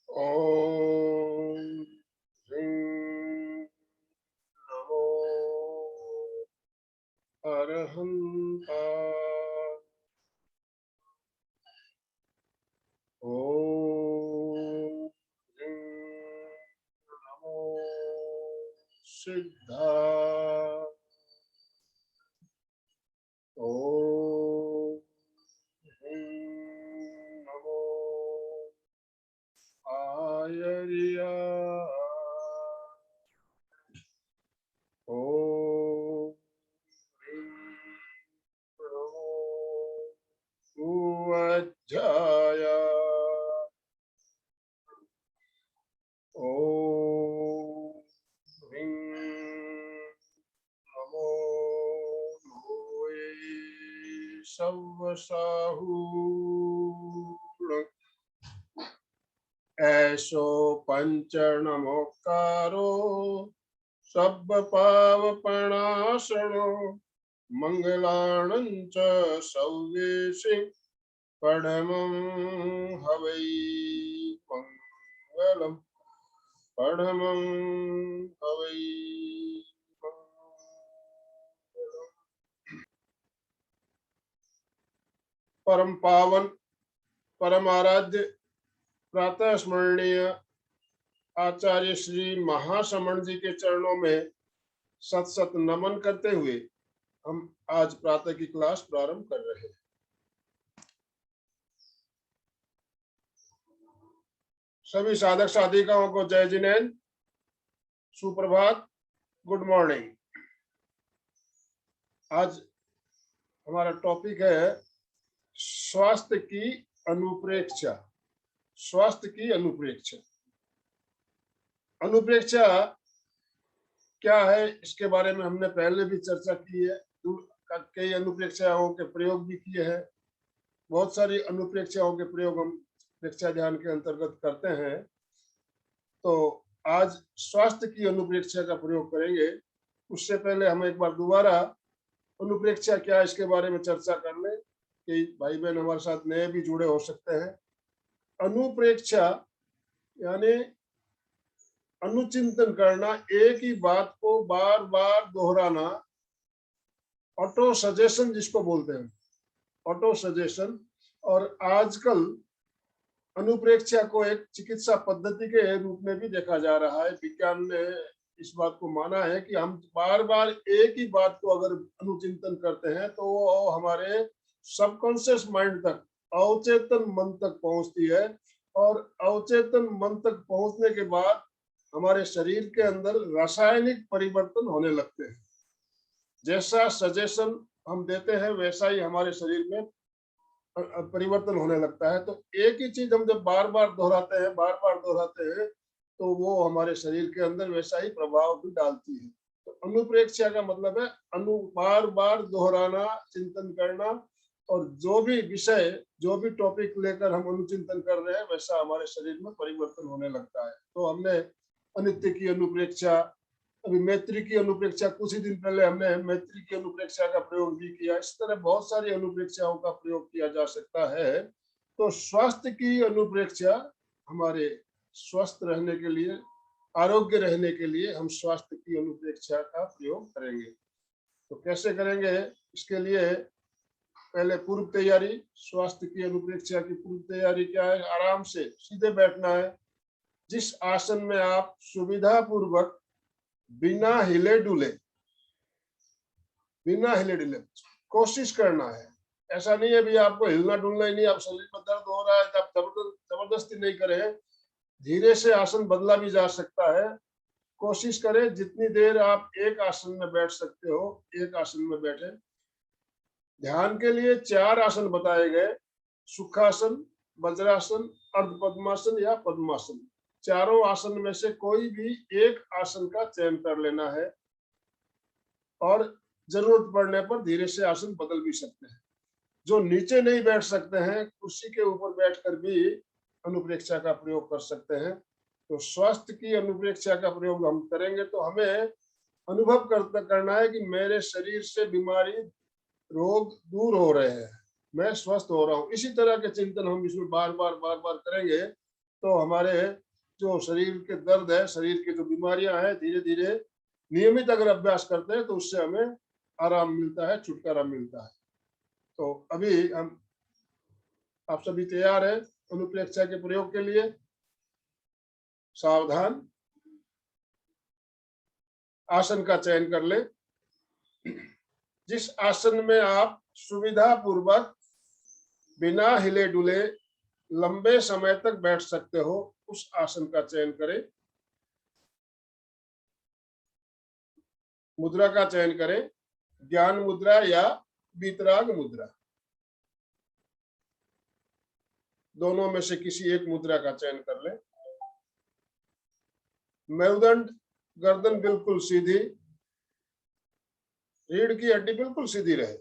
ओम ह्रीं नमो अरहंताय। ओम ह्रीं नमो सिद्धाय। ओम ह्रीं नमो आयर्याय। ओम ह्रीं नमो उवज्जाय। ओम ह्रीं नमो लोये सव्वसाहूर्ण। ऐसो पंचनमोक्कारो सब्बपावपणासनो मंगलानं च सव्येशे परमं हवै मंगलम् परमं हवै मंगलम्। परम पावन परम आराध्य प्रातः स्मरणीय आचार्य श्री महाश्रमण जी के चरणों में सत सत नमन करते हुए हम आज प्रातः की क्लास प्रारंभ कर रहे हैं। सभी साधक साधिकाओं को जय जिनेन्द्र, सुप्रभात, गुड मॉर्निंग। आज हमारा टॉपिक है स्वास्थ्य की अनुप्रेक्षा। स्वास्थ्य की अनुप्रेक्षा। अनुप्रेक्षा क्या है, इसके बारे में हमने पहले भी चर्चा की है। कई अनुप्रेक्षाओं के प्रयोग भी किए हैं। बहुत सारी अनुप्रेक्षाओं के प्रयोग हम प्रेक्षा ध्यान के अंतर्गत करते हैं। तो आज स्वास्थ्य की अनुप्रेक्षा का प्रयोग करेंगे। उससे पहले हम एक बार दोबारा अनुप्रेक्षा क्या, इसके बारे में चर्चा कर लें कि भाई बहन हमारे साथ नए भी जुड़े हो सकते हैं। अनुप्रेक्षा यानी अनुचिंतन करना, एक ही बात को बार बार दोहराना, ऑटो सजेशन जिसको बोलते हैं, ऑटो सजेशन। और आजकल अनुप्रेक्षा को एक चिकित्सा पद्धति के रूप में भी देखा जा रहा है। विज्ञान ने इस बात को माना है कि हम बार बार एक ही बात को अगर अनुचिंतन करते हैं तो वो हमारे सबकॉन्शियस माइंड तक, अवचेतन मन तक पहुंचती है। और अवचेतन मन तक पहुंचने के बाद हमारे शरीर के अंदर रासायनिक परिवर्तन होने लगते हैं। जैसा सजेशन हम देते हैं वैसा ही हमारे शरीर में परिवर्तन होने लगता है। तो एक ही चीज हम जब बार बार दोहराते हैं, बार बार दोहराते हैं, तो वो हमारे शरीर के अंदर वैसा ही प्रभाव भी डालती है। तो अनुप्रेक्षा का मतलब है बार बार दोहराना, चिंतन करना। और जो भी विषय, जो भी टॉपिक लेकर हम अनुचिंतन कर रहे हैं वैसा हमारे शरीर में परिवर्तन होने लगता है। तो हमने अनित्य की अनुप्रेक्षा, अभी मैत्री की अनुप्रेक्षा, कुछ ही दिन पहले हमने मैत्री की अनुप्रेक्षा का प्रयोग भी किया। इस तरह बहुत सारी अनुप्रेक्षाओं का प्रयोग किया जा सकता है। तो स्वास्थ्य की अनुप्रेक्षा, हमारे स्वस्थ रहने के लिए, आरोग्य रहने के लिए हम स्वास्थ्य की अनुप्रेक्षा का प्रयोग करेंगे। तो कैसे करेंगे, इसके लिए पहले पूर्व तैयारी। स्वास्थ्य की अनुप्रेक्षा की पूर्व तैयारी क्या है? आराम से सीधे बैठना है। जिस आसन में आप सुविधा पूर्वक बिना हिले डुले कोशिश करना है। ऐसा नहीं है भी आपको हिलना डुलना ही नहीं, आप शरीर में दर्द हो रहा है तो आप जबरदस्ती नहीं करें। धीरे से आसन बदला भी जा सकता है। कोशिश करें जितनी देर आप एक आसन में बैठ सकते हो, एक आसन में बैठे। ध्यान के लिए 4 आसन बताए गए: सुखासन, वज्रासन, अर्ध पद्मासन या पद्मासन। चारों आसन में से कोई भी एक आसन का चयन कर लेना है और जरूरत पड़ने पर धीरे से आसन बदल भी सकते हैं। जो नीचे नहीं बैठ सकते हैं, कुर्सी के ऊपर बैठकर भी अनुप्रेक्षा का प्रयोग कर सकते हैं। तो स्वास्थ्य की अनुप्रेक्षा का प्रयोग हम करेंगे तो हमें अनुभव करना है कि मेरे शरीर से बीमारी, रोग दूर हो रहे हैं, मैं स्वस्थ हो रहा हूँ। इसी तरह के चिंतन हम इसमें बार बार करेंगे तो हमारे जो शरीर के दर्द है, शरीर की जो बीमारियां हैं, धीरे धीरे नियमित अगर अभ्यास करते हैं तो उससे हमें आराम मिलता है, छुटकारा मिलता है। तो अभी हम आप सभी तैयार हैं अनुप्रेक्षा के प्रयोग के लिए? सावधान, आसन का चयन कर ले। जिस आसन में आप सुविधा पूर्वक बिना हिले डुले लंबे समय तक बैठ सकते हो, उस आसन का चयन करें। मुद्रा का चयन करें, ज्ञान मुद्रा या वीतराग मुद्रा, दोनों में से किसी एक मुद्रा का चयन कर लें। मेरुदंड, गर्दन बिल्कुल सीधी, रीढ़ की हड्डी बिल्कुल सीधी रहे,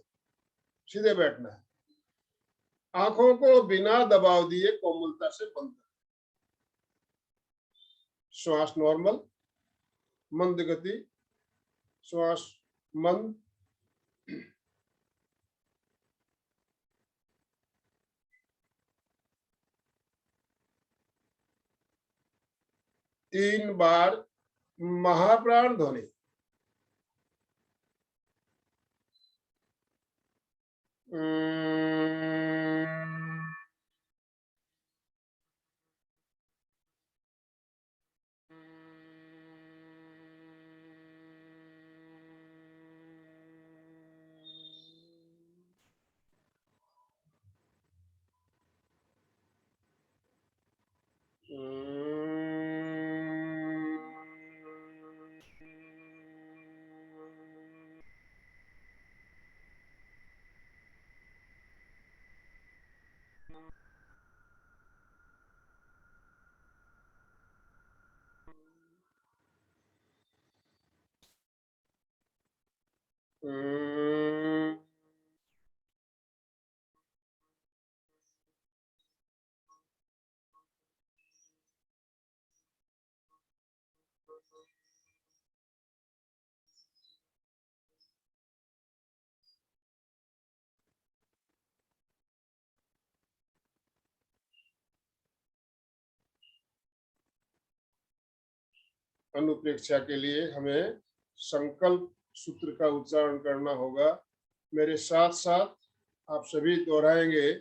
सीधे बैठना है। आंखों को बिना दबाव दिए कोमलता से बंद करें। श्वास नॉर्मल, मंद गति, श्वास मंद। तीन बार महाप्राण ध्वनि। अनुप्रेक्षा के लिए हमें संकल्प सूत्र का उच्चारण करना होगा। मेरे साथ साथ आप सभी दोहराएंगे।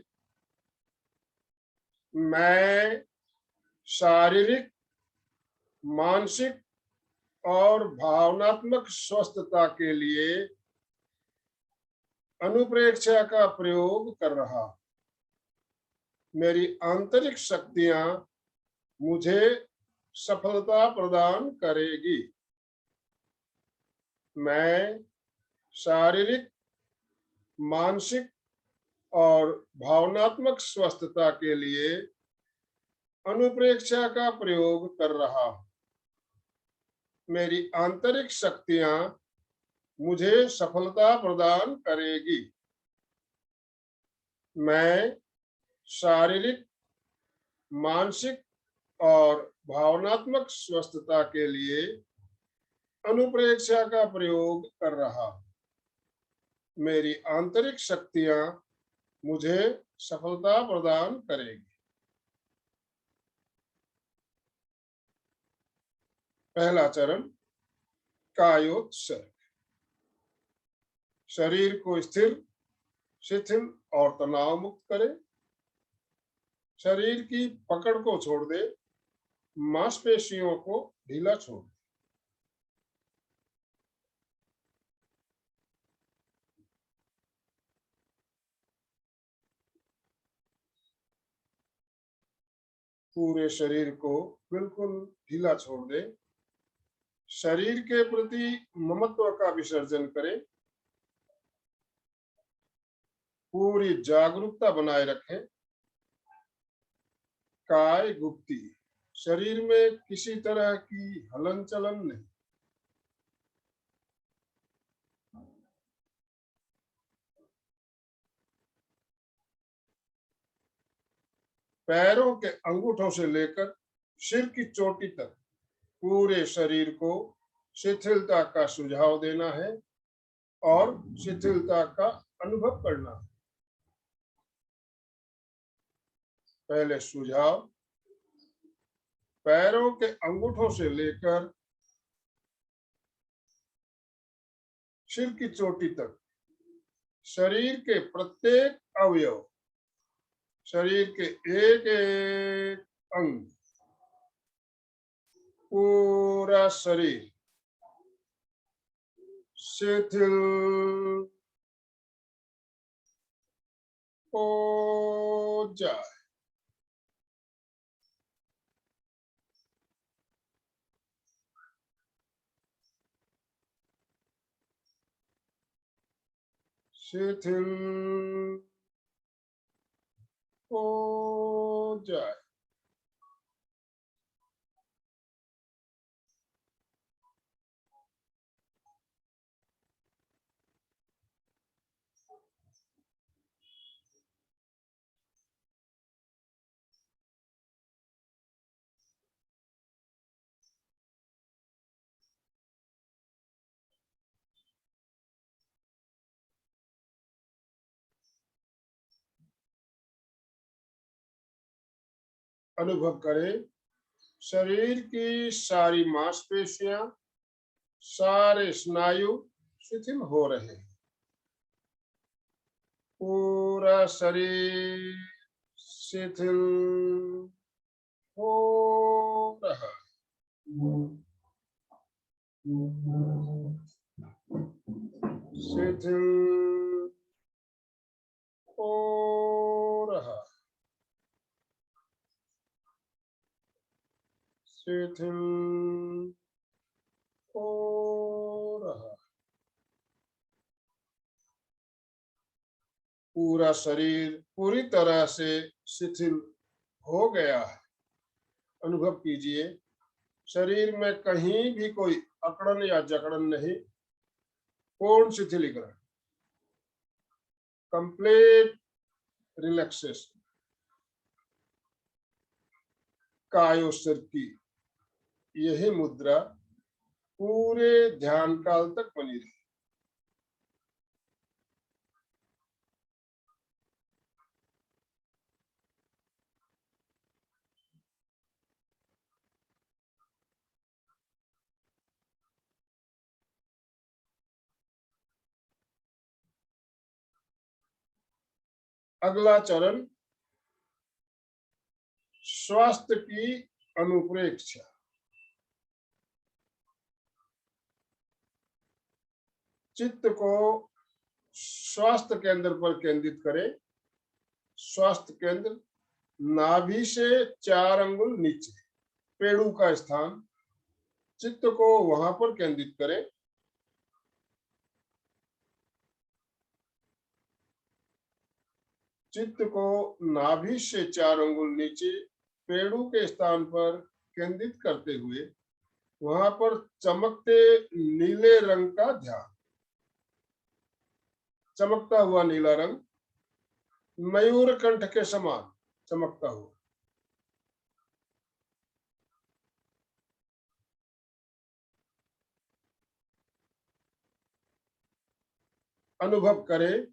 मैं शारीरिक, मानसिक और भावनात्मक स्वस्थता के लिए अनुप्रेक्षा का प्रयोग कर रहा। मेरी आंतरिक शक्तियां मुझे सफलता प्रदान करेगी। मैं शारीरिक, मानसिक और भावनात्मक स्वस्थता के लिए अनुप्रेक्षा का प्रयोग कर रहा हूं। मेरी आंतरिक शक्तियां मुझे सफलता प्रदान करेगी। मैं शारीरिक, मानसिक और भावनात्मक स्वस्थता के लिए अनुप्रेक्षा का प्रयोग कर रहा हूं। मेरी आंतरिक शक्तियां मुझे सफलता प्रदान करेगी। पहला चरण, कायोत्सर्ग। शरीर को स्थिर, शिथिल और तनाव मुक्त करें। शरीर की पकड़ को छोड़ दे, मांसपेशियों को ढीला छोड़ दे। पूरे शरीर को बिल्कुल ढीला छोड़ दे। शरीर के प्रति ममत्व का विसर्जन करें। पूरी जागरूकता बनाए रखें। काय गुप्ती, शरीर में किसी तरह की हलन चलन नहीं। पैरों के अंगूठों से लेकर सिर की चोटी तक पूरे शरीर को शिथिलता का सुझाव देना है और शिथिलता का अनुभव करना है। पहले सुझाव, पैरों के अंगूठों से लेकर सिर की चोटी तक शरीर के प्रत्येक अवयव, शरीर के एक एक अंग, पूरा शरीर शिथिल हो जाए। शिथिल हो जाए। अनुभव करें, शरीर की सारी मांसपेशियां, सारे स्नायु शिथिल हो रहे हैं। पूरा शरीर शिथिल हो रहा है। शिथिल हो रहा है। शिथिल हो रहा है। पूरा शरीर पूरी तरह से शिथिल हो गया है। अनुभव कीजिए, शरीर में कहीं भी कोई अकड़न या जकड़न नहीं, पूर्ण शिथिलीकरण, कंप्लीट रिलैक्सेशन। कायोस्तर की यही मुद्रा पूरे ध्यान काल तक बनी रही। अगला चरण स्वास्थ्य की अनुप्रेक्षा। चित्त को स्वास्थ्य केंद्र पर केंद्रित करें। स्वास्थ्य केंद्र नाभि से 4 अंगुल नीचे, पेड़ू का स्थान। चित्त को वहां पर केंद्रित करें। चित्त को नाभि से 4 अंगुल नीचे, पेड़ू के स्थान पर केंद्रित करते हुए वहां पर चमकते नीले रंग का ध्यान। चमकता हुआ नीला रंग, मयूर कंठ के समान चमकता हुआ। अनुभव करें,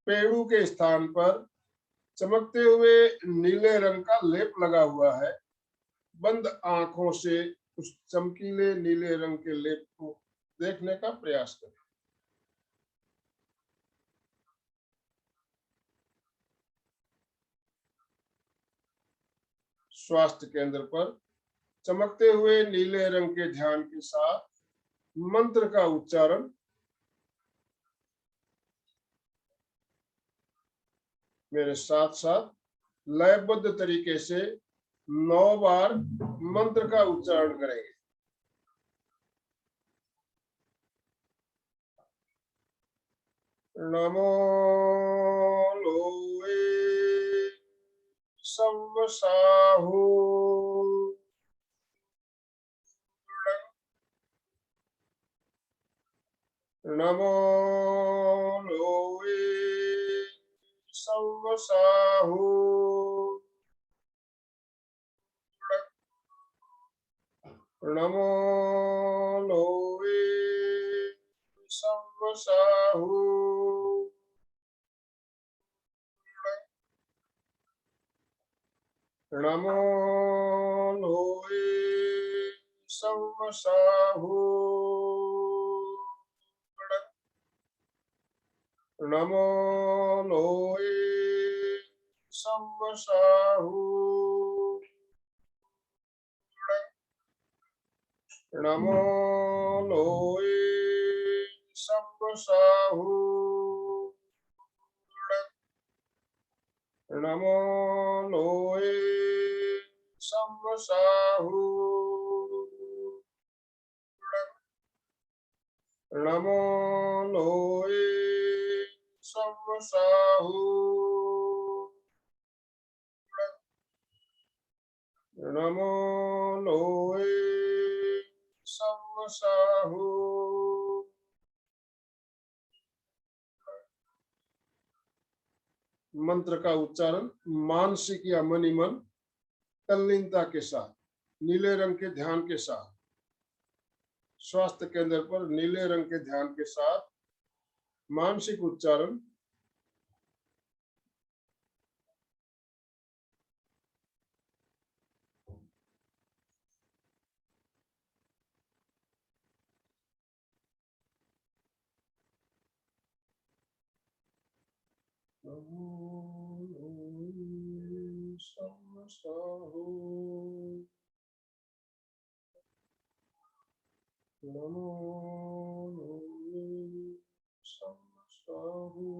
पेड़ू के स्थान पर चमकते हुए नीले रंग का लेप लगा हुआ है। बंद आंखों से उस चमकीले नीले रंग के लेप को देखने का प्रयास करें। स्वास्थ्य केंद्र पर चमकते हुए नीले रंग के ध्यान के साथ मंत्र का उच्चारण। मेरे साथ साथ लयबद्ध तरीके से 9 बार मंत्र का उच्चारण करेंगे। नमो लोए सव्वसाहु, नमो लोए सव्वसाहु, नमो लोए सव्वसाहु, नमो लोए संवसाहु नमो लोए संवसाहु नमो लोए संवसाहु नमो लोए संवसाहु नमो लोए संवसाहु नमो लोए संवसाहु मंत्र का उच्चारण मानसिक या मनी मन तल्लीनता के साथ नीले रंग के ध्यान के साथ स्वास्थ्य केंद्र पर नीले रंग के ध्यान के साथ मानसिक उच्चारण नमो लोए संवसाहु नमो लोए संवसाहु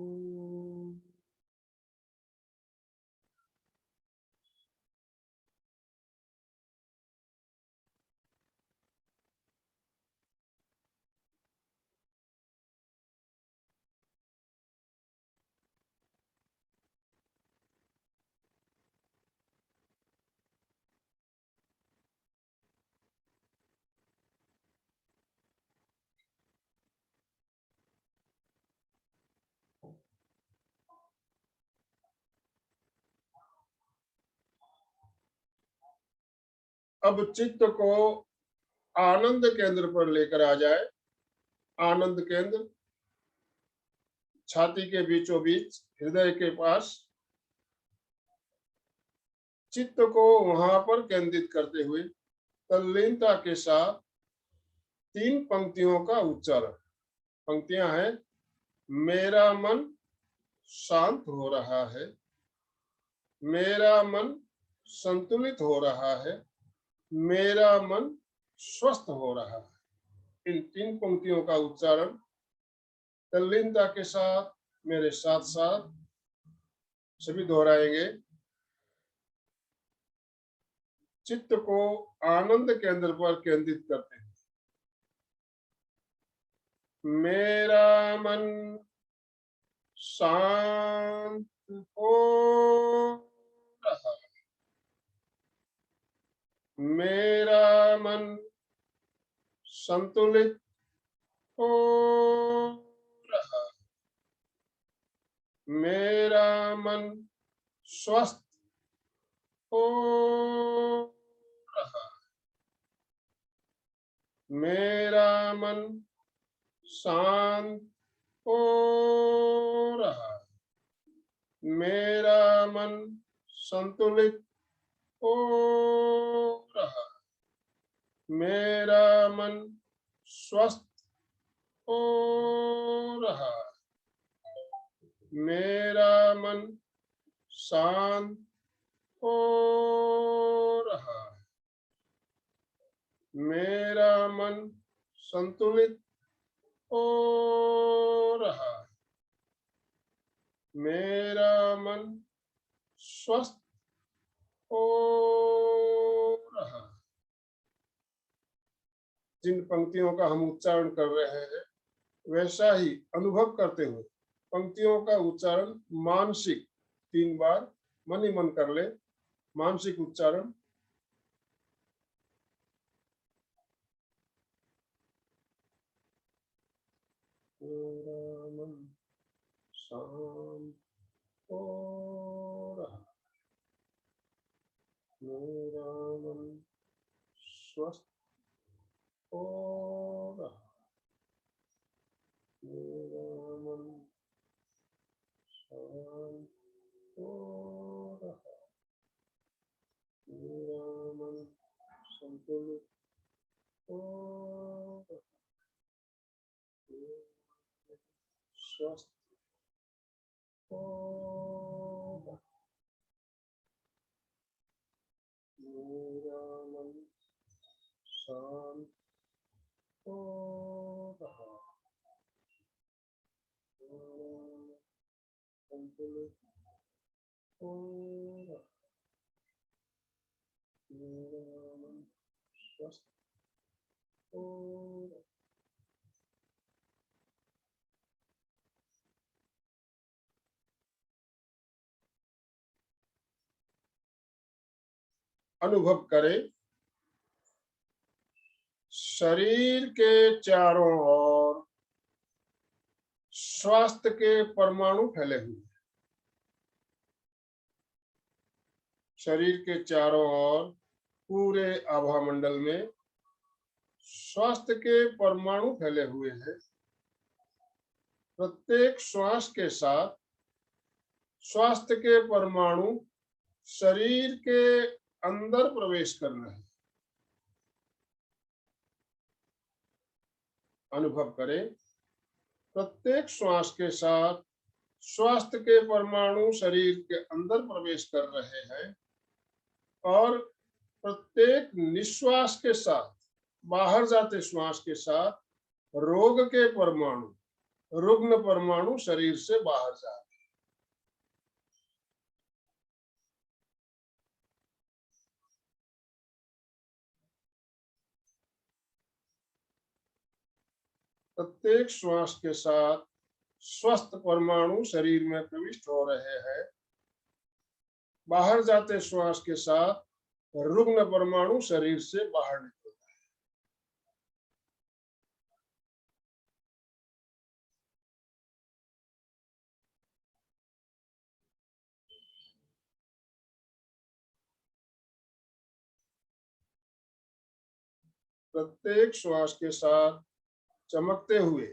अब चित्त को आनंद केंद्र पर लेकर आ जाए। आनंद केंद्र छाती के बीचों बीच हृदय के पास चित्त को वहां पर केंद्रित करते हुए तल्लीनता के साथ 3 पंक्तियों का उच्चारण। पंक्तियां हैं मेरा मन शांत हो रहा है, मेरा मन संतुलित हो रहा है, मेरा मन स्वस्थ हो रहा है। इन 3 पंक्तियों का उच्चारण तल्लीनता के साथ मेरे साथ साथ सभी दोहराएंगे। चित्त को आनंद केंद्र पर केंद्रित करते हैं। मेरा मन शांत हो रहा है, मेरा मन संतुलित हो रहा है, मेरा मन स्वस्थ हो रहा है, मेरा मन शांत हो रहा है, मेरा मन संतुलित हो रहा है, मेरा मन स्वस्थ हो रहा है, मेरा मन शांत हो रहा है, मेरा मन संतुलित हो रहा है, मेरा मन स्वस्थ हो रहा है। जिन पंक्तियों का हम उच्चारण कर रहे हैं वैसा ही अनुभव करते हुए पंक्तियों का उच्चारण मानसिक 3 बार मन ही मन कर ले। मानसिक उच्चारण मेरा मन शांत हो रहा, मेरा मन स्वस्थ हो रहा, मेरा मन शांत हो रहा, मेरा मन अनुभव करें शरीर के चारों ओर स्वास्थ्य के परमाणु फैले हुए। शरीर के चारों ओर पूरे आभा मंडल में स्वास्थ्य के परमाणु फैले हुए हैं। प्रत्येक श्वास के साथ स्वास्थ्य के परमाणु शरीर के अंदर प्रवेश कर रहे हैं। अनुभव करें प्रत्येक श्वास के साथ स्वास्थ्य के परमाणु शरीर के अंदर प्रवेश कर रहे हैं और प्रत्येक निश्वास के साथ बाहर जाते श्वास के साथ रोग के परमाणु, रुग्ण परमाणु शरीर से बाहर जा रहे हैं। प्रत्येक श्वास के साथ स्वस्थ परमाणु शरीर में प्रविष्ट हो रहे हैं। बाहर जाते श्वास के साथ रुग्ण परमाणु शरीर से बाहर निकल रहे हैं। प्रत्येक श्वास के साथ चमकते हुए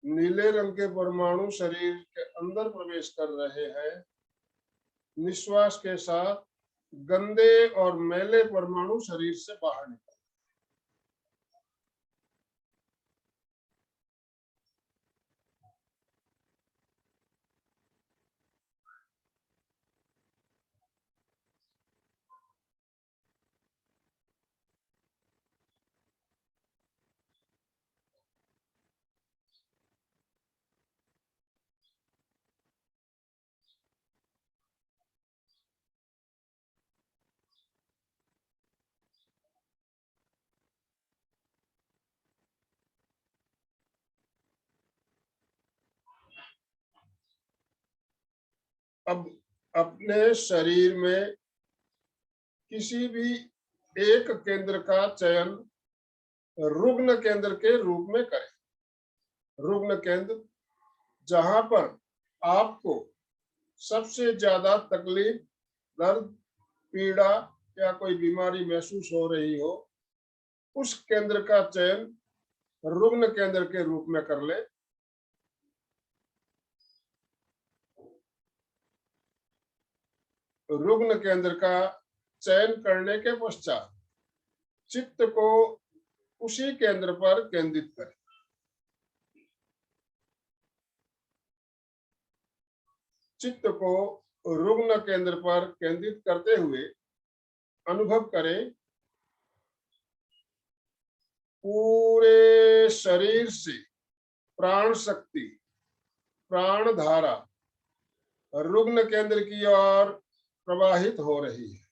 नीले रंग के परमाणु शरीर के अंदर प्रवेश कर रहे हैं। निश्वास के साथ गंदे और मैले परमाणु शरीर से बाहर निकल। अब अपने शरीर में किसी भी एक केंद्र का चयन रुग्ण केंद्र के रूप में करें। रुग्ण केंद्र जहां पर आपको सबसे ज्यादा तकलीफ, दर्द, पीड़ा या कोई बीमारी महसूस हो रही हो, उस केंद्र का चयन रुग्ण केंद्र के रूप में कर ले। रुग्ण केंद्र का चयन करने के पश्चात चित्त को उसी केंद्र पर केंद्रित करें। चित्त को रुग्ण केंद्र पर केंद्रित करते हुए अनुभव करें पूरे शरीर से प्राण शक्ति, प्राण धारा रुग्ण केंद्र की ओर प्रवाहित हो रही है।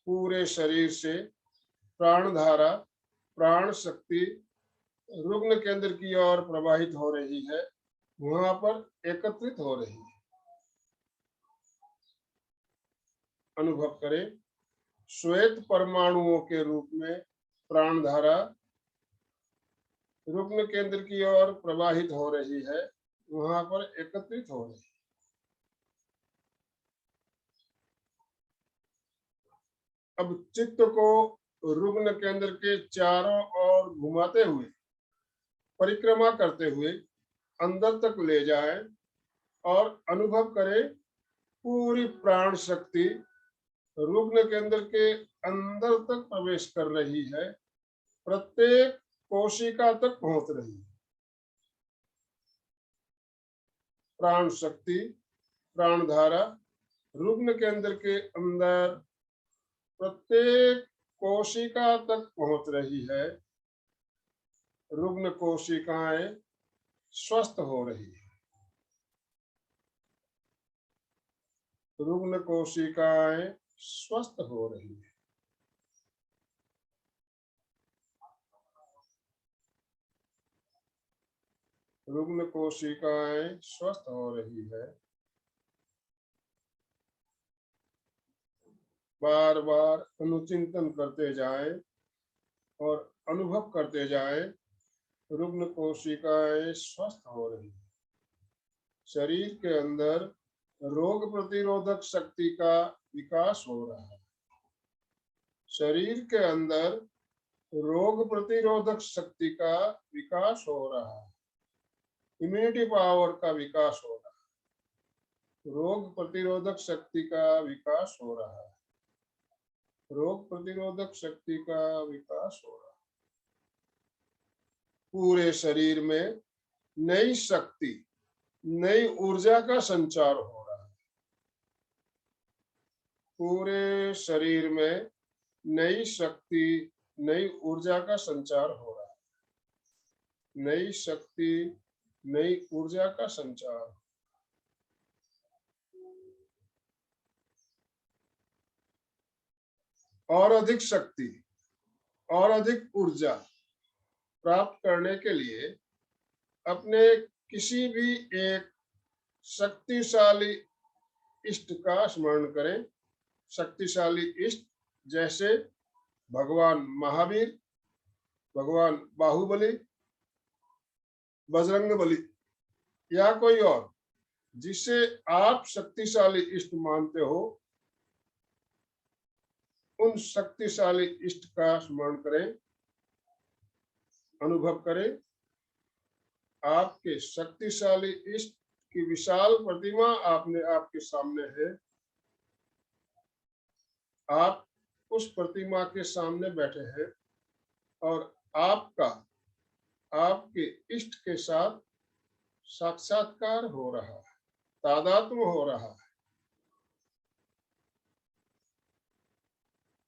पूरे शरीर से प्राण धारा, प्राण शक्ति रुग्ण केंद्र की ओर प्रवाहित हो रही है, वहां पर एकत्रित हो रही है। अनुभव करें श्वेत परमाणुओं के रूप में प्राण धारा रुग्ण केंद्र की ओर प्रवाहित हो रही है, वहां पर एकत्रित हो रही है। अब चित्त को रुग्ण केंद्र के चारों ओर घुमाते हुए, परिक्रमा करते हुए अंदर तक ले जाएं और अनुभव करें पूरी प्राण शक्ति रुग्ण केंद्र के अंदर तक प्रवेश कर रही है, प्रत्येक कोशिका तक पहुंच रही है। प्राण शक्ति, प्राण धारा रुग्ण केंद्र के अंदर प्रत्येक कोशिका तक पहुंच रही है। रुग्ण कोशिकाएं स्वस्थ हो रही है। रुग्ण कोशिकाएं स्वस्थ हो रही है। रुग्ण कोशिकाएं स्वस्थ हो रही है। बार बार अनुचिंतन करते जाएं और अनुभव करते जाएं, रुग्ण कोशिकाएं स्वस्थ हो रही है। शरीर के अंदर रोग प्रतिरोधक शक्ति का विकास हो रहा है। शरीर के अंदर रोग प्रतिरोधक शक्ति का विकास हो रहा है। इम्यूनिटी पावर का विकास हो रहा है। रोग प्रतिरोधक शक्ति का विकास हो रहा है। रोग प्रतिरोधक शक्ति का विकास हो रहा है। पूरे शरीर में नई शक्ति, नई ऊर्जा का संचार हो रहा है। पूरे शरीर में नई शक्ति, नई ऊर्जा का संचार हो रहा है। नई शक्ति, नई ऊर्जा का संचार। और अधिक शक्ति और अधिक ऊर्जा प्राप्त करने के लिए अपने किसी भी एक शक्तिशाली इष्ट का स्मरण करें। शक्तिशाली इष्ट जैसे भगवान महावीर, भगवान बाहुबली, बजरंगबली या कोई और जिसे आप शक्तिशाली इष्ट मानते हो, उन शक्तिशाली इष्ट का स्मरण करें। अनुभव करें आपके शक्तिशाली इष्ट की विशाल प्रतिमा आपके सामने है। आप उस प्रतिमा के सामने बैठे हैं और आपके इष्ट के साथ साक्षात्कार हो रहा है, तादात्म्य हो रहा है।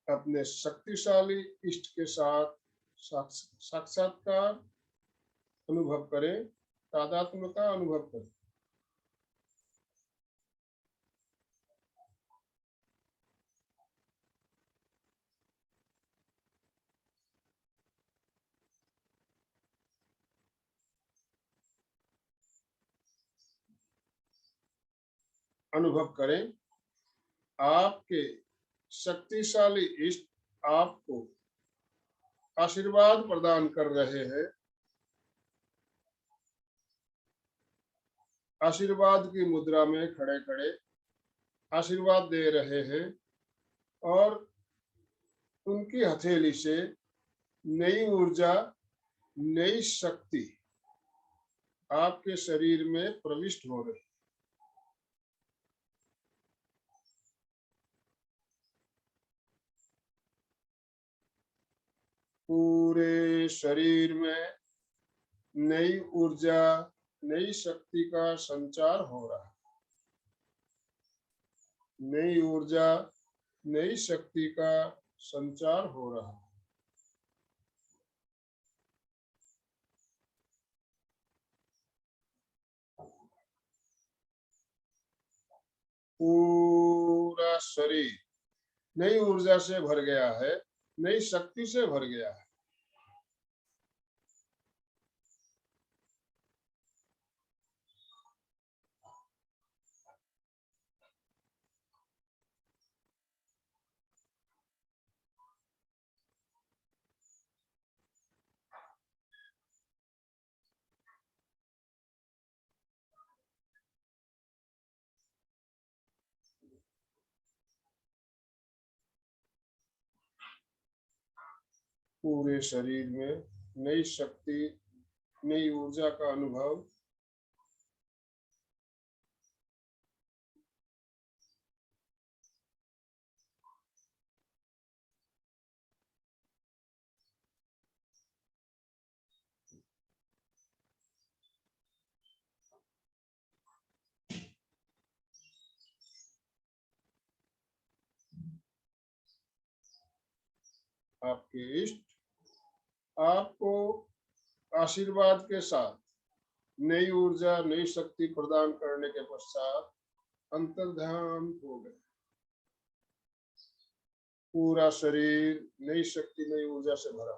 अपने शक्तिशाली इष्ट के साथ साक्षात्कार अनुभव करें, तादात्म्य का अनुभव करें। अनुभव करें आपके शक्तिशाली इष्ट आपको आशीर्वाद प्रदान कर रहे हैं। आशीर्वाद की मुद्रा में खड़े खड़े आशीर्वाद दे रहे हैं और उनकी हथेली से नई ऊर्जा, नई शक्ति आपके शरीर में प्रविष्ट हो रही है। पूरे शरीर में नई ऊर्जा, नई शक्ति का संचार हो रहा है। नई ऊर्जा, नई शक्ति का संचार हो रहा है। पूरा शरीर नई ऊर्जा से भर गया है, नई शक्ति से भर गया है। पूरे शरीर में नई शक्ति, नई ऊर्जा का अनुभव। आपके इष्ट आपको आशीर्वाद के साथ नई ऊर्जा, नई शक्ति प्रदान करने के पश्चात अंतर्ध्यान हो गए। पूरा शरीर नई शक्ति नई ऊर्जा से भरा।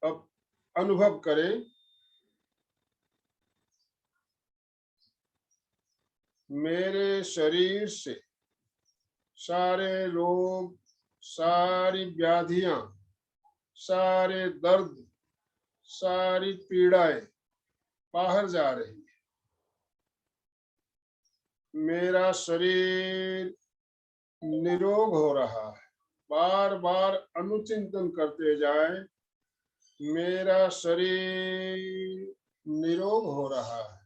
अब अनुभव करें मेरे शरीर से सारे रोग, सारी व्याधियां, सारे दर्द, सारी पीड़ाएं बाहर जा रही है। मेरा शरीर निरोग हो रहा है। बार बार अनुचिंतन करते जाएं, मेरा शरीर निरोग हो रहा है।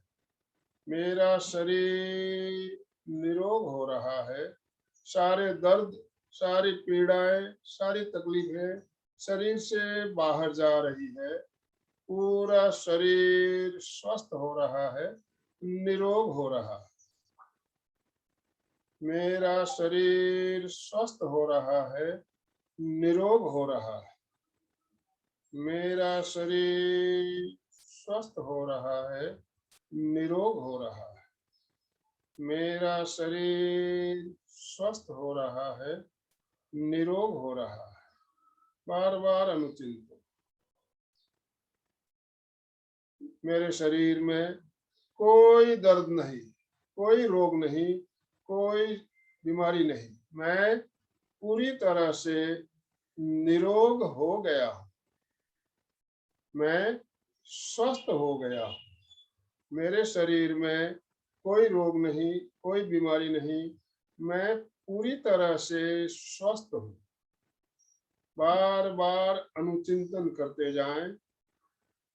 मेरा शरीर निरोग हो रहा है। सारे दर्द, सारी पीड़ाएं, सारी तकलीफें शरीर से बाहर जा रही है। पूरा शरीर स्वस्थ हो रहा है, निरोग हो रहा है। मेरा शरीर स्वस्थ हो रहा है, निरोग हो रहा है। मेरा शरीर स्वस्थ हो रहा है, निरोग हो रहा है। मेरा शरीर स्वस्थ हो रहा है, निरोग हो रहा है। बार बार अनुचिंतन। मेरे शरीर में कोई दर्द नहीं, कोई रोग नहीं, कोई बीमारी नहीं। मैं पूरी तरह से निरोग हो गया। मैं स्वस्थ हो गया। मेरे शरीर में कोई रोग नहीं, कोई बीमारी नहीं। मैं पूरी तरह से स्वस्थ हूँ। बार बार अनुचिंतन करते जाएं,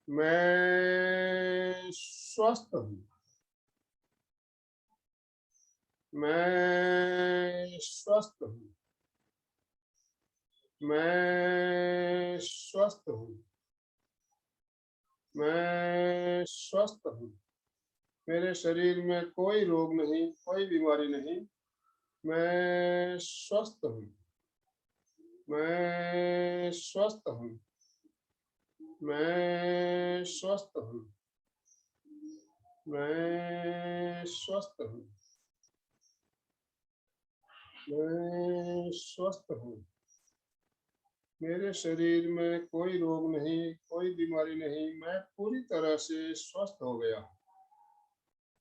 मैं स्वस्थ हूँ। मैं स्वस्थ हूँ। मैं स्वस्थ हूँ। मैं स्वस्थ हूँ। मेरे शरीर में कोई रोग नहीं, कोई बीमारी नहीं। मैं स्वस्थ हूँ। मैं स्वस्थ हूँ। मैं स्वस्थ हूँ। मैं स्वस्थ हूँ। मैं स्वस्थ हूँ। मेरे शरीर में कोई रोग नहीं, कोई बीमारी नहीं। मैं पूरी तरह से स्वस्थ हो गया।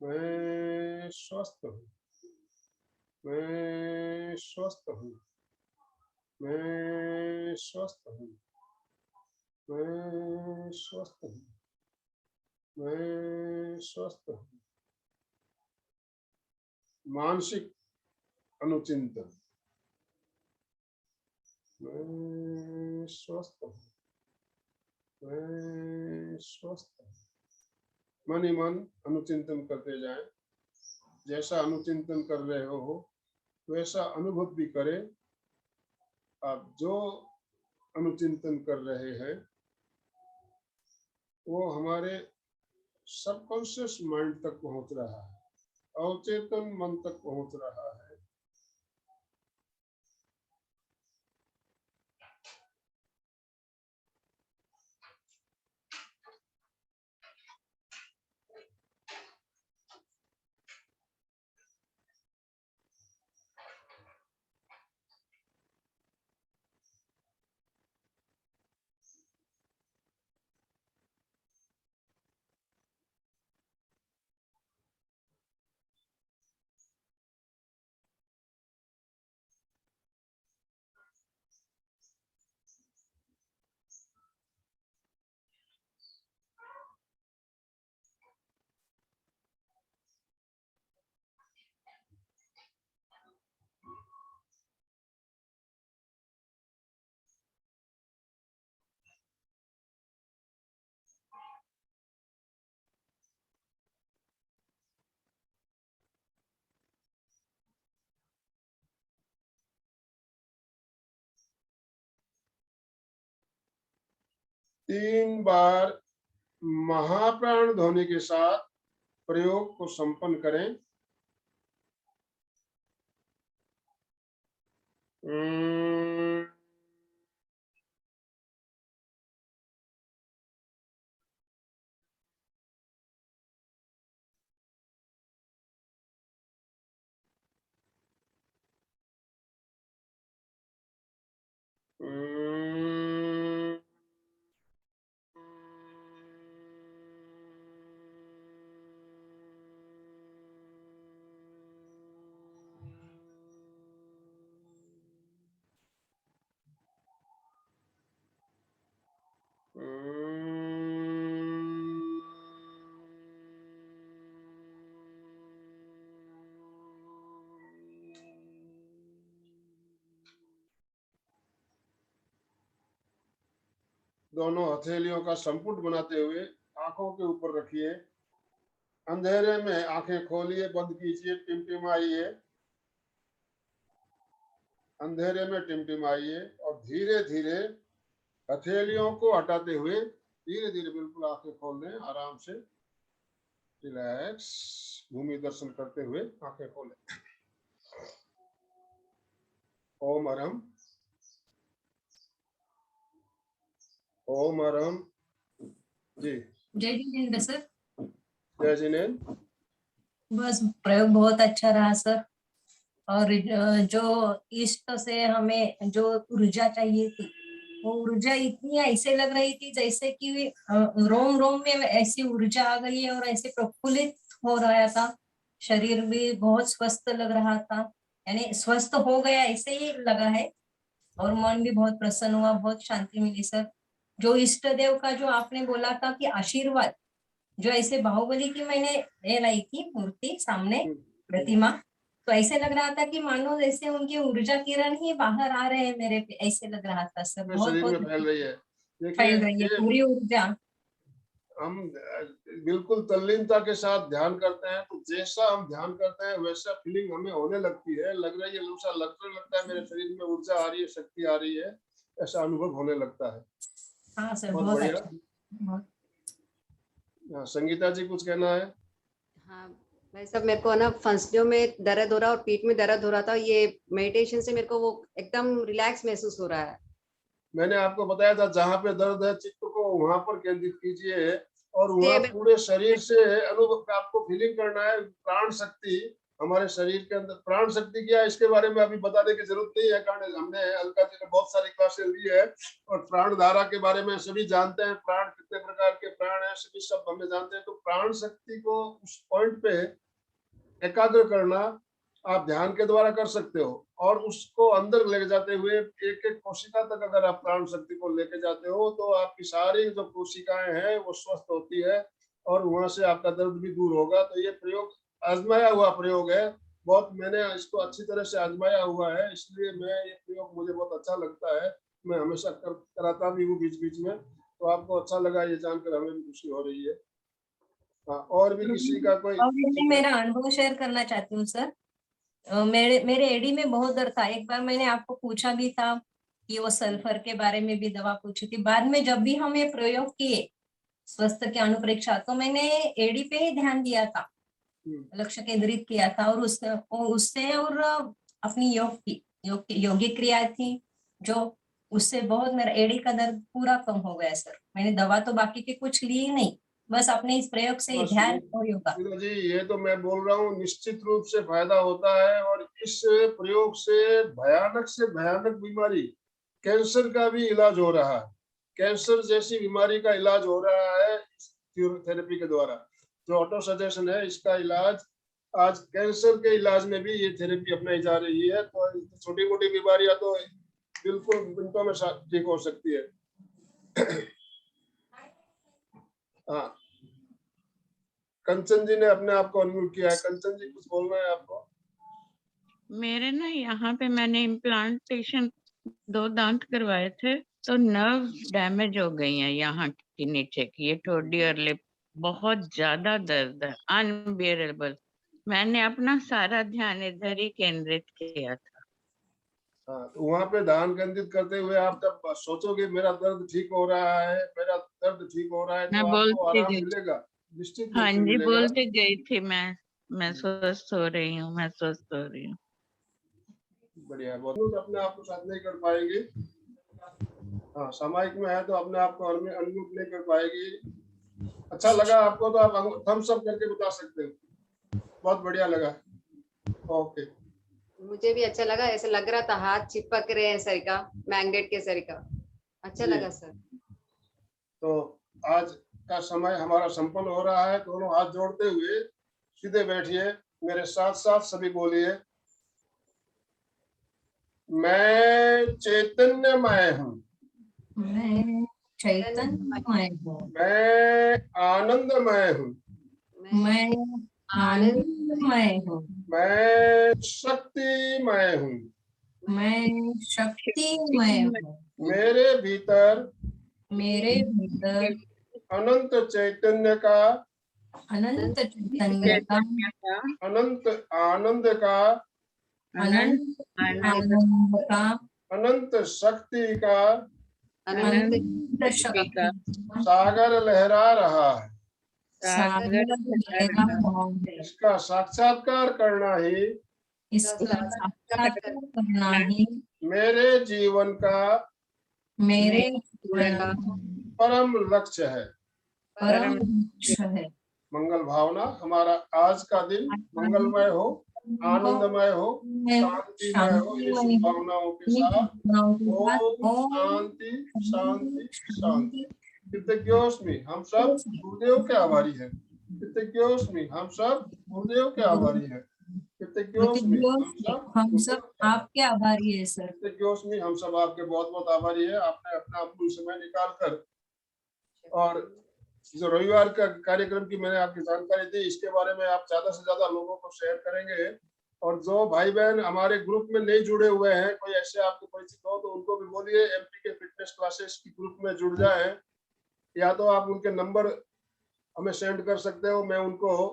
मैं स्वस्थ हूँ। मैं स्वस्थ हूँ। मैं स्वस्थ हूँ। मैं स्वस्थ हूँ। मैं स्वस्थ हूँ। मानसिक अनुचिंतन। मैं स्वस्थ हूँ। मैं स्वस्थ हूँ। मन ही मन अनुचिंतन करते जाएं। जैसा अनुचिंतन कर रहे हो वैसा अनुभव भी करें। आप जो अनुचिंतन कर रहे हैं वो हमारे सबकॉन्शियस माइंड तक पहुंच रहा है, अवचेतन मन तक पहुंच रहा है। तीन बार महाप्राण ध्वनि के साथ प्रयोग को संपन्न करें। दोनों हथेलियों का संपुट बनाते हुए आंखों के ऊपर रखिए। अंधेरे में आंखें खोलिए, बंद कीजिए, टिमटिमाइए। अंधेरे में टिमटिमाइए और धीरे धीरे हथेलियों को हटाते हुए धीरे धीरे बिल्कुल आंखें खोल दें। आराम से रिलैक्स भूमि दर्शन करते हुए आंखें खोलें। ओम अरहम, ओम अरहम। जी जय जिनेंद्र सर। जय जिनेंद्र। बस प्रयोग बहुत अच्छा रहा सर। और जो इष्ट से हमें जो ऊर्जा चाहिए थी, वो ऊर्जा इतनी ऐसे लग रही थी जैसे कि रोम रोम में ऐसी ऊर्जा आ गई है और ऐसे प्रफुल्लित हो रहा था। शरीर भी बहुत स्वस्थ लग रहा था, यानी स्वस्थ हो गया ऐसे ही लगा है। और मन भी बहुत प्रसन्न हुआ, बहुत शांति मिली सर। जो इष्ट देव का जो आपने बोला था कि आशीर्वाद, जो ऐसे बाहुबली की मैंने ये लाई थी मूर्ति सामने, प्रतिमा, तो ऐसे लग रहा था कि मानो जैसे उनकी ऊर्जा किरण ही बाहर आ रहे हैं मेरे पे, ऐसे लग रहा था सर। बहुत शरीर बहुत में फैल रही है। देखिए फैल रही है पूरी ऊर्जा। हम बिल्कुल तल्लीनता के साथ ध्यान करते हैं तो जैसा हम ध्यान करते हैं वैसा फीलिंग हमें होने लगती है। लग रही है ऐसा लगता है मेरे शरीर में ऊर्जा आ रही है, शक्ति आ रही है, ऐसा अनुभव होने लगता है। हाँ सर, बहुत बहुत बढ़िया। अच्छा। हाँ, संगीता जी कुछ कहना है? हाँ भाई साहब, मेरे को ना फंसलियों में दर्द हो रहा और पीठ में दर्द हो रहा था। ये मेडिटेशन से मेरे को वो एकदम रिलैक्स महसूस हो रहा है। मैंने आपको बताया था जहाँ पे दर्द है चित्त को वहां पर केंद्रित कीजिए और वहाँ ये पूरे शरीर से अनुभव आपको फीलिंग करना है। प्राण शक्ति हमारे शरीर के अंदर, प्राण शक्ति क्या है इसके बारे में अभी बताने की जरूरत नहीं है, कारण हमने अलका जी ने बहुत सारी क्लासें ली है और प्राण धारा के बारे में सभी जानते हैं। प्राण कितने प्रकार के प्राण है सभी सब हमें जानते हैं। तो प्राण शक्ति को उस पॉइंट पे एकाग्र करना आप ध्यान के द्वारा कर सकते हो और उसको अंदर ले जाते हुए एक एक कोशिका तक अगर आप प्राण शक्ति को लेके जाते हो तो आपकी सारी जो कोशिकाएं हैं वो स्वस्थ होती है और वहां से आपका दर्द भी दूर होगा। तो ये प्रयोग आजमाया हुआ प्रयोग है, बहुत मैंने इसको अच्छी तरह से आजमाया हुआ है, इसलिए मैं ये प्रयोग मुझे बहुत अच्छा लगता है। मैं हमेशा कराता भी हूँ बीच बीच में। तो आपको अच्छा लगा ये जानकर हमें भी खुशी हो रही है। हाँ, और भी किसी का कोई? और मैं मेरा अनुभव शेयर करना चाहती हूँ सर। मेरे मेरे एडी में बहुत दर्द था। एक बार मैंने आपको पूछा भी था कि वो सल्फर के बारे में भी दवा पूछी थी। बाद में जब भी हम ये प्रयोग किए स्वस्थ के अनुप्रेक्षा, तो मैंने एडी पे ही ध्यान दिया था, लक्ष्य केंद्रित किया था और उससे और अपनी योगिक क्रिया थी जो, उससे बहुत मेरा एडी का दर्द पूरा कम हो गया सर। मैंने दवा तो बाकी के कुछ ली नहीं, बस अपने इस प्रयोग से ही बस ध्यान और योगा। जी ये तो मैं बोल रहा हूँ निश्चित रूप से फायदा होता है और इस प्रयोग से भयानक बीमारी कैंसर का भी इलाज हो रहा है। कैंसर जैसी बीमारी का इलाज हो रहा है थेरेपी के द्वारा। जो ऑटो सजेशन है इसका इलाज आज कैंसर के इलाज में भी ये थेरेपी अपनाई जा रही है। तो छोटी मोटी बीमारियां तो बिल्कुल मिनटों में ठीक हो सकती है। हाँ, कंचन जी ने अपने आप को अनम्यूट किया है। कंचन जी कुछ बोलना है आपको? मेरे ना यहाँ पे मैंने इम्प्लांटेशन 2 दांत करवाए थे तो नर्व डैमेज हो गई हैं यहाँ की नीचे की, ये ठोडी और लिप बहुत ज्यादा दर्द है, अनबियरेबल। मैंने अपना सारा ध्यान इधर ही केंद्रित किया था। हाँ, तो वहां पे ध्यान केंद्रित करते हुए आप जब सोचोगे मेरा दर्द ठीक हो रहा है, मेरा दर्द ठीक हो रहा है, मैं तो आपको बोलते आराम गई, मिलेगा, निश्चित रूप हाँ से जी मिलेगा। बोलते गई थी मैं स्वस्थ हो रही हूँ, मैं स्वस्थ हो रही हूँ। बढ़िया है। बहुत अपने आप को साथ नहीं कर पाएगी। हाँ, सामायिक में है तो अपने आप को अनम्यूट नहीं कर पाएगी। अच्छा लगा आपको तो आप थम्स अप करके बता सकते हो। बहुत बढ़िया लगा। ओके। मुझे भी अच्छा लगा, ऐसे लग रहा था हाथ चिपक रहे हैं सर का, मैग्नेट के सर का। अच्छा जी। लगा सर। तो आज का समय हमारा संपन्न हो रहा है। दोनों हाथ जोड़ते हुए सीधे बैठिए, मेरे साथ साथ सभी बोलिए, मैं चैतन्यमय हूँ, मैं चैतन्यमय हूँ, मैं आनंदमय हूँ, मैं आनंद, आनंदमय हूँ, मैं शक्तिमय हूँ, मैं शक्तिमय हूँ, मेरे भीतर मेरे भीतर अनंत चैतन्य का, अनंत चैतन्य का, अनंत आनंद का, अनंत आनंद का, अनंत शक्ति का अनंत अनंत शक्ति का सागर लहरा रहा है। सागर लहरा रहा है। इसका साक्षात्कार करना ही इसका साक्षात्कार करना ही मेरे जीवन का मेरे जीवन का परम लक्ष्य है। परम लक्ष्य है। मंगल भावना, हमारा आज का दिन मंगलमय हो, आनंदमय हो, शांतिमय हो। इस भावनाओं के साथ ओम शांति शांति शांति। कृतज्ञोस्मि, हम सब गुरुदेव के आभारी हैं। कृतज्ञोस्मि, हम सब गुरुदेव के आभारी हैं। कृतज्ञोस्मि, हम सब आपके आभारी है सर। कृतज्ञोस्मि, हम सब आपके बहुत बहुत आभारी है। आपने अपना अमूल्य समय निकाल कर, और जो रविवार का कार्यक्रम की मैंने आपकी जानकारी दी, इसके बारे में आप ज्यादा से ज्यादा लोगों को शेयर करेंगे। और जो भाई बहन हमारे ग्रुप में नहीं जुड़े हुए हैं, कोई ऐसे आपको परिचित हो तो उनको भी बोलिए एमपी के फिटनेस क्लासेस की ग्रुप में जुड़ जाए। या तो आप उनके नंबर हमें सेंड कर सकते हो, मैं उनको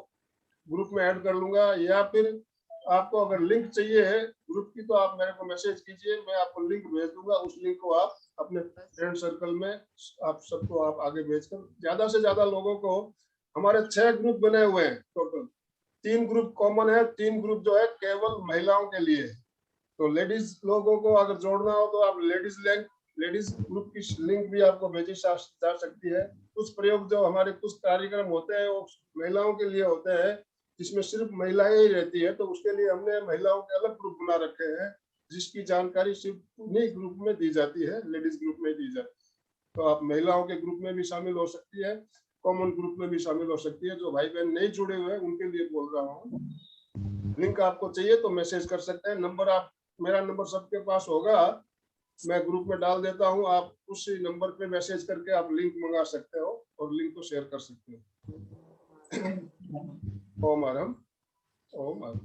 ग्रुप में ऐड कर लूंगा। या फिर आपको अगर लिंक चाहिए है ग्रुप की, तो आप मेरे को मैसेज कीजिए, मैं आपको लिंक भेज दूंगा। उस लिंक को आप अपने फ्रेंड सर्कल में आप सबको आप आगे भेजकर ज्यादा से ज्यादा लोगों को। हमारे 6 ग्रुप बने हुए हैं टोटल। 3 ग्रुप कॉमन है, 3 ग्रुप जो है केवल महिलाओं के लिए। तो लेडीज लोगों को अगर जोड़ना हो तो आप लेडीज ग्रुप की लिंक भी आपको भेजी जा सकती है। कुछ प्रयोग जो हमारे कुछ कार्यक्रम होते हैं वो महिलाओं के लिए होते हैं, जिसमें सिर्फ महिलाएं ही रहती है, तो उसके लिए हमने महिलाओं के अलग ग्रुप बना रखे हैं, जिसकी जानकारी सिर्फ उन्हीं ग्रुप में दी जाती है, लेडीज ग्रुप में दी जाती है। तो आप महिलाओं के ग्रुप में भी शामिल हो सकती है, कॉमन ग्रुप में भी शामिल हो सकती है। जो भाई बहन नहीं जुड़े हुए हैं उनके लिए बोल रहा हूँ। लिंक आपको चाहिए तो मैसेज कर सकते हैं। नंबर आप, मेरा नंबर सबके पास होगा, मैं ग्रुप में डाल देता हूँ। आप उसी नंबर पे मैसेज करके आप लिंक मंगा सकते हो और लिंक को शेयर कर सकते हो। ओम हरम, ओम हरम।